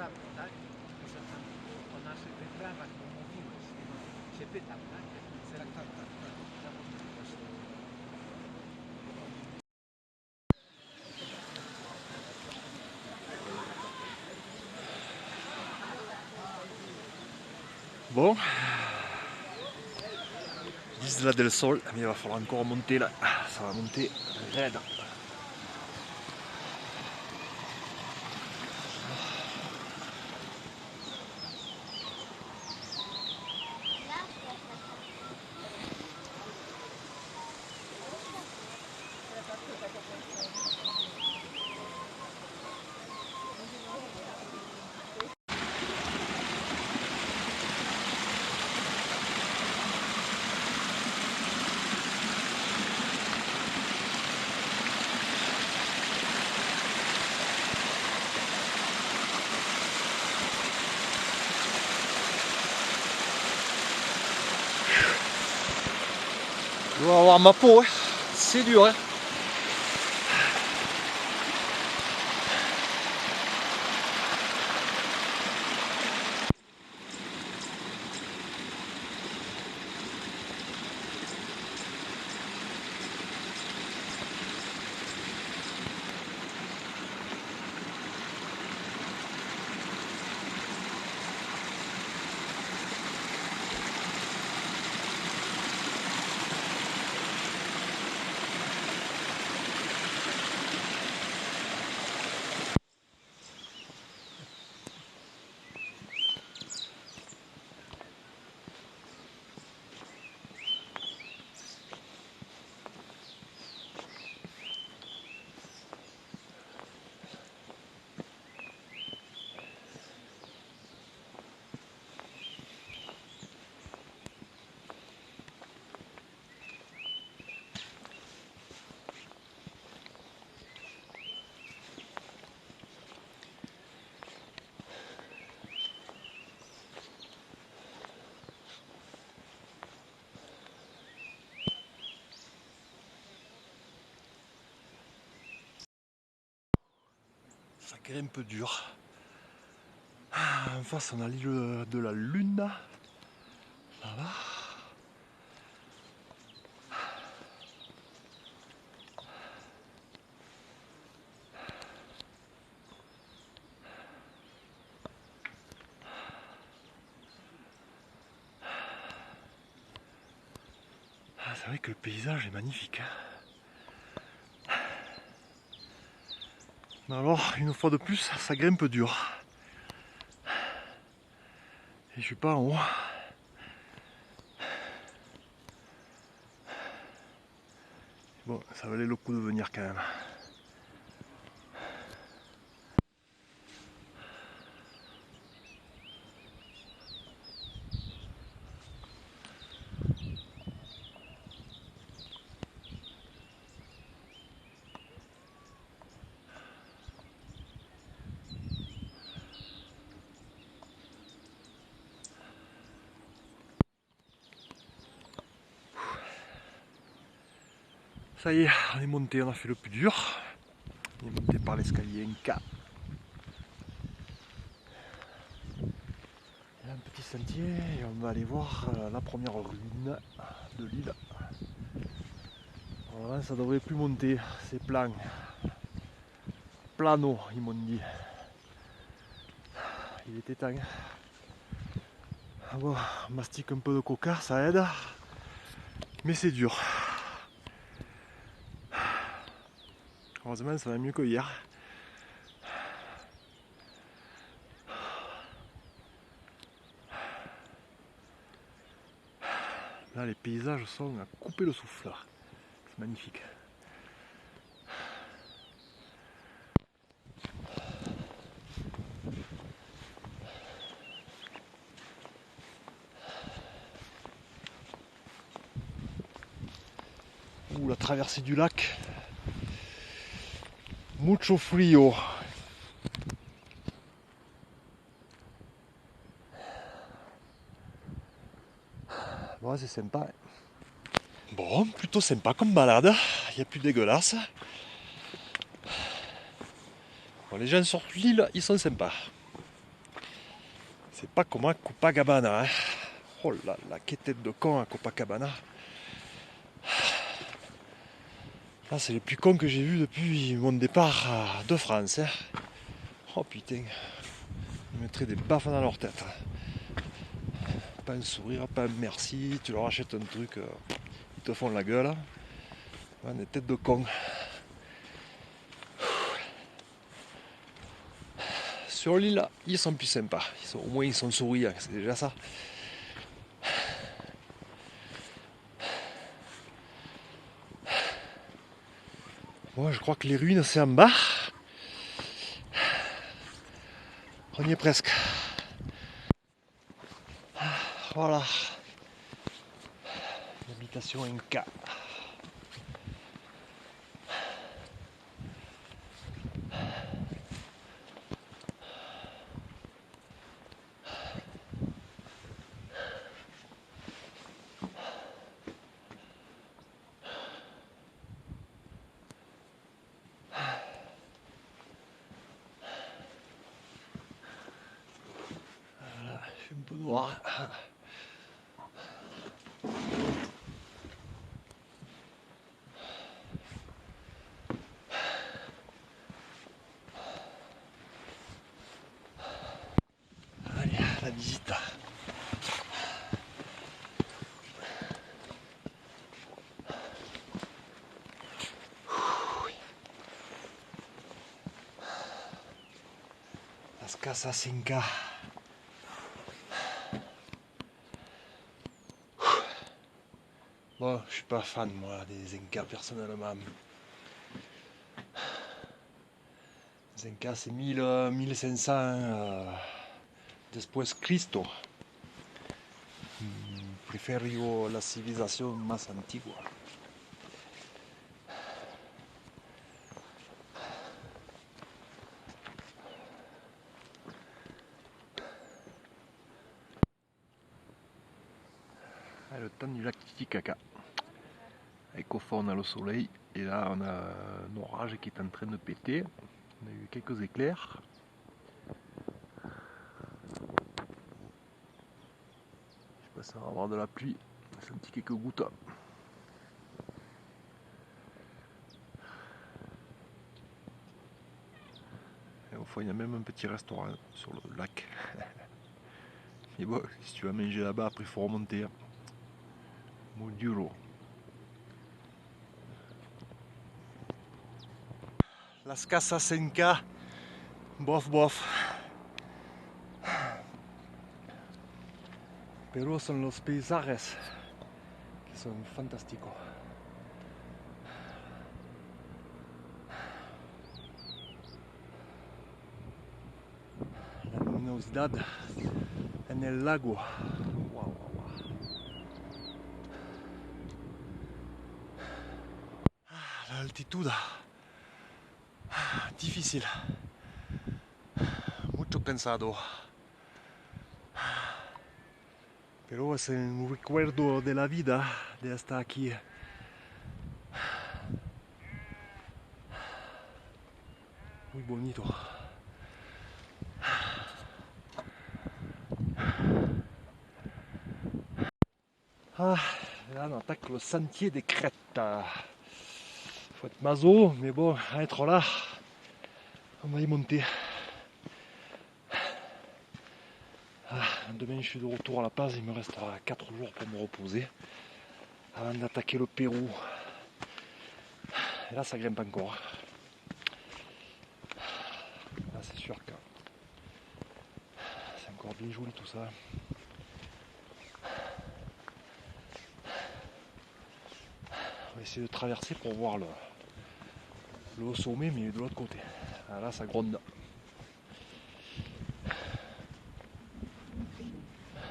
razu, tak? Że tam o naszych wyprawach mówiłeś, no, się pytam, tak? Tak, tak, tak, tak. Bon, l'Isla del Sol, mais il va falloir encore monter là, ça va monter raide. Je dois avoir ma peau, hein. C'est dur. Hein. Ça grimpe dur. En face, on a l'île de la Lune. Là-bas. C'est vrai que le paysage est magnifique. Mais alors, une fois de plus, ça grimpe dur. Et je suis pas en haut. Bon, ça valait le coup de venir quand même. Ça y est, on est monté, on a fait le plus dur. On est monté par l'escalier Inca. Il y a un petit sentier et on va aller voir la première ruine de l'île. Voilà, ça devrait plus monter, c'est plan. Plano, ils m'ont dit. Il était temps. Ah bon, on mastique un peu de coca, ça aide. Mais c'est dur. Heureusement, ça va mieux que hier. Là, les paysages sont à couper le souffle. C'est magnifique. Ouh, la traversée du lac. Mucho frío. Bon, c'est sympa. Bon, plutôt sympa comme balade. Il n'y a plus dégueulasse. Bon, les gens sur l'île, ils sont sympas. C'est pas comme à Copacabana. Hein. Oh là là, quelle tête de con à Copacabana. Là, c'est les plus cons que j'ai vus depuis mon départ de France. Hein. Oh putain, ils mettraient des baffes dans leur tête. Pas un sourire, pas un merci, tu leur achètes un truc, ils te font la gueule. Ouais, des têtes de cons. Sur l'île, ils sont plus sympas. Au moins, ils sont souriants, c'est déjà ça. Moi, je crois que les ruines, c'est en bas. On y est presque. Voilà. L'habitation Inca. Voilà, je suis un peu noir. Allez, la visite. Las Casas Inca. Bon, je suis pas fan moi des Incas personnellement. Les Incas c'est 1500 después Cristo. Prefiero la civilización más antigua. Ah, le temps du lac Titicaca. Avec au fond on a le soleil et là on a un orage qui est en train de péter. On a eu quelques éclairs. Je sais pas si on va avoir de la pluie. On a senti quelques gouttes. Et au fond il y a même un petit restaurant sur le lac. Mais bon, si tu vas manger là-bas, après il faut remonter. Moduro. Las Casas Inca, bof bof. Pero son los paisajes que son fantásticos. La luminosidad en el lago. Wow, wow, wow. La altitud. Difícil. Mucho pensado. Pero es un recuerdo de la vida de estar aquí. Muy bonito. Ah, là on attaque le sentier des crêtes. Faut être maso, mais bon, à être là, on va y monter. Ah, demain je suis de retour à La Paz, il me restera 4 jours pour me reposer avant d'attaquer le Pérou. Et là ça grimpe encore. Là c'est sûr que c'est encore bien joli tout ça. On va essayer de traverser pour voir le haut sommet, mais de l'autre côté. Ah, là ça gronde.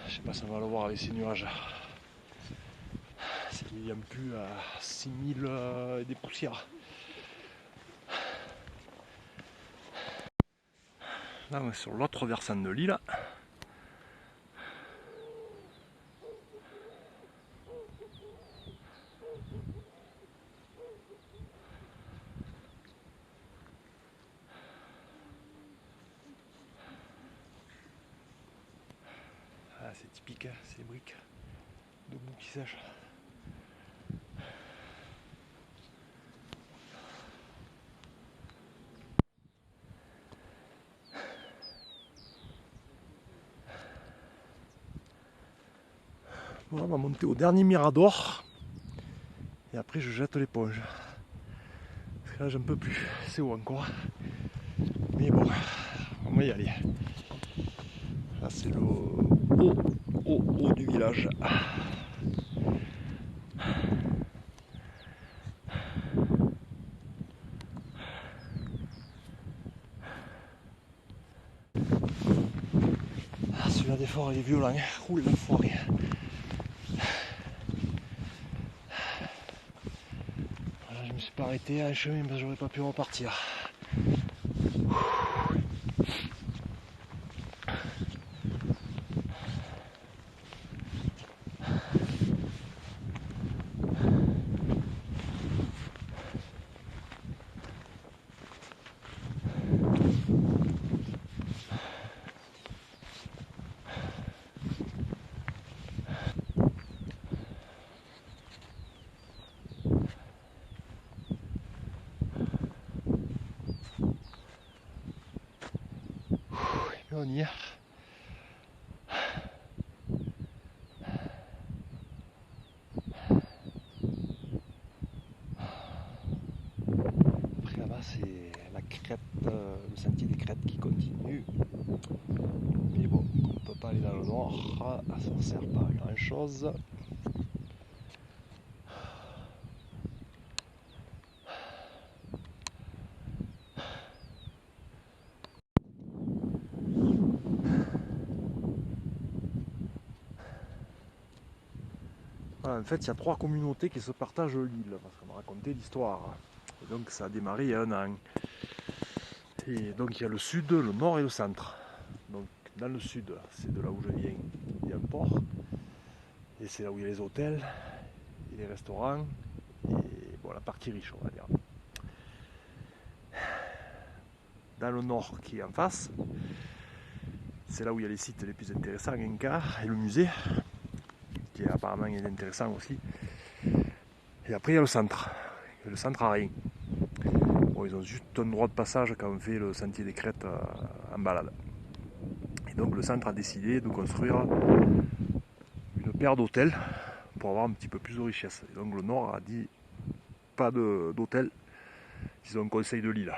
Je sais pas si on va le voir avec ces nuages. Il y a plus à 6000 et des poussières. Là on est sur l'autre versant de l'île. c'est typique, hein, ces briques de boue qui sèchent. Bon, on va monter au dernier mirador et après je jette l'éponge. Parce que là j'en peux plus, c'est haut encore. Mais bon, on va y aller. Là c'est le haut du village. Ah, celui-là d'effort il est violent, hein. Roule l'enfoiré. Voilà, je me suis pas arrêté à un chemin parce que j'aurais pas pu repartir. Et on y est. Après là-bas c'est la crête, le sentier des crêtes qui continue. Mais bon, on ne peut pas aller dans le nord, ça ne sert pas à grand chose. Voilà, en fait, il y a 3 communautés qui se partagent l'île, parce qu'on m'a raconté l'histoire. Et donc ça a démarré il y a 1 an. Et donc il y a le sud, le nord et le centre. Donc dans le sud, c'est de là où je viens, il y a un port. Et c'est là où il y a les hôtels, et les restaurants, et bon, la partie riche, on va dire. Dans le nord, qui est en face, c'est là où il y a les sites les plus intéressants, Inca, et le musée, qui apparemment est intéressant aussi. Et après il y a le centre. Et le centre a rien. Bon, ils ont juste un droit de passage quand on fait le sentier des crêtes en balade. Et donc le centre a décidé de construire une paire d'hôtels pour avoir un petit peu plus de richesse. Et donc le nord a dit pas d'hôtel, ils ont un conseil de l'île.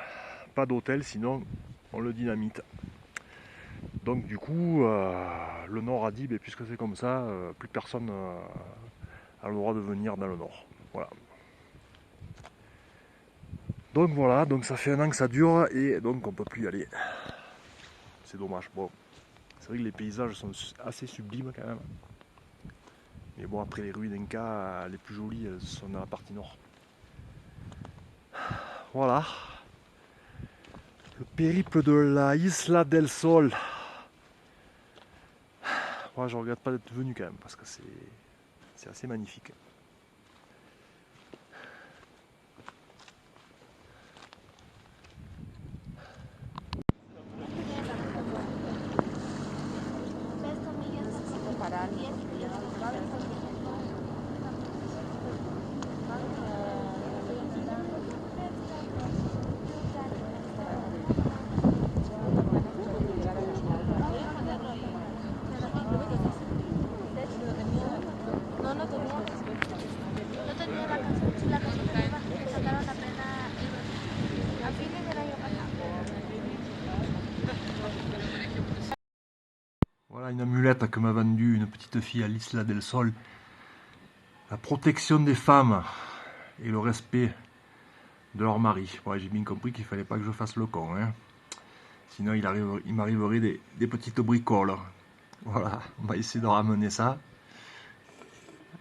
Pas d'hôtel, sinon on le dynamite. Donc du coup, le nord a dit, puisque c'est comme ça, plus personne a le droit de venir dans le nord. Voilà. Donc voilà, donc ça fait 1 an que ça dure et donc on peut plus y aller. C'est dommage. Bon, c'est vrai que les paysages sont assez sublimes quand même. Mais bon, après les ruines Inca, les plus jolies, elles sont dans la partie nord. Voilà. Le périple de la Isla del Sol. Moi, je regrette pas d'être venu quand même parce que c'est assez magnifique. Voilà une amulette que m'a vendue une petite fille à l'Isla del Sol. La protection des femmes et le respect de leur mari. Ouais, j'ai bien compris qu'il fallait pas que je fasse le con. Hein. Sinon il m'arriverait des petites bricoles. Voilà, on va essayer de ramener ça.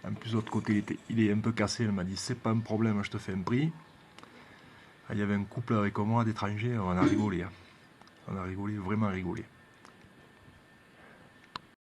En plus, de l'autre côté, il est un peu cassé. Elle m'a dit, c'est pas un problème, je te fais un prix. Il y avait un couple avec moi d'étrangers, on a rigolé. Hein. On a rigolé, vraiment rigolé.